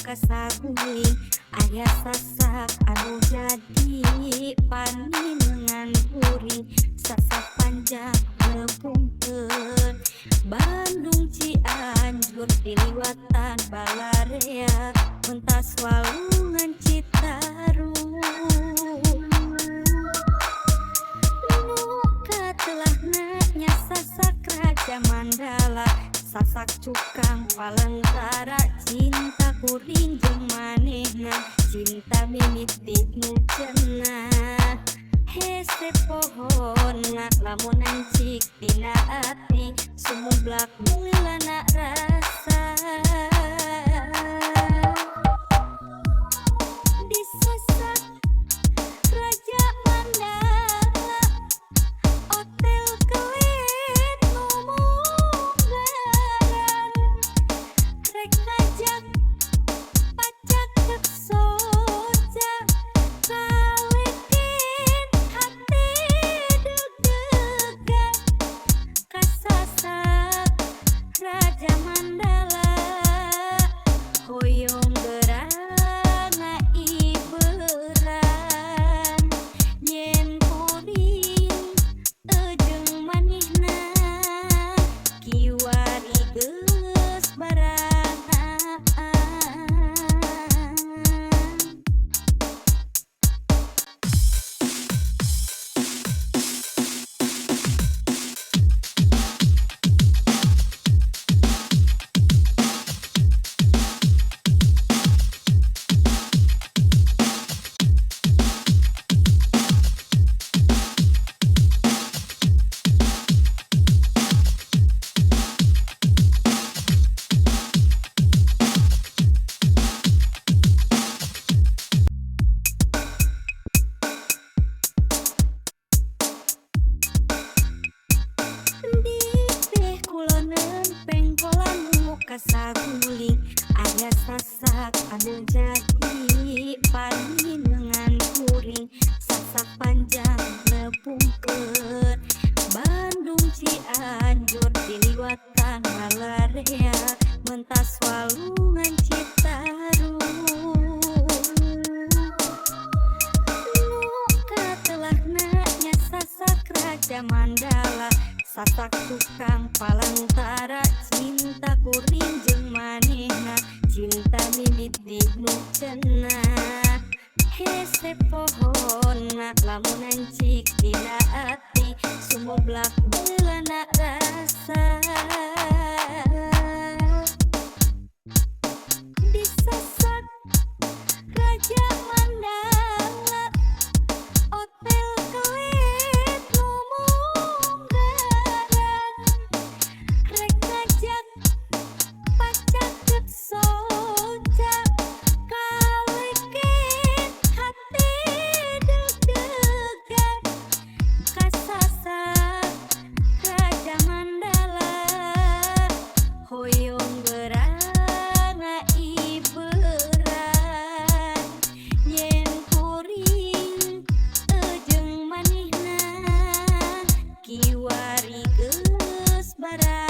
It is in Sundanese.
kasaguling aya sasak anu jadi paninengan kuring sasak panjang nepungkeun Bandung Cianjur diliwatan Balarea mentas Walungan Citarum nuka telah nanya sasak Raja Mandala sasak cukang Palengtara cinta kuring jeung manehna cinta mimiti nu cenah hese pohonna lamun encik tina ati sumublak meulana rasa disasak Raja Mandala hotel kelet nu munggaran rek ngajak pacak dek soja kalekin hati deg-degan kasasak Raja Mandala hoyong gerana iberan yen kuring jeung manehna kiwari geus baranaan Dipeh kuloneun pengkolan muka saguling aya sasak anu jadi paninengan kuring sasak panjang nepungkeun Bandung Cianjur diliwatan Balarea mentas Walungan Citarum nuka telah nanya sasak Raja Mandala sasak tukang Palengtara cinta kuring jeung manehna cinta mimiti nu cenah hese pohonna lamun encik tina ati sumublak meulana rasa disasak Raja Mandala hotel kelet nu munggaran rek ngajak pacak dek soja kalekin hati deg-degan kasasak Raja Mandala hoyong gerana iberan yen kuring jeung manehna kiwari geus baranaan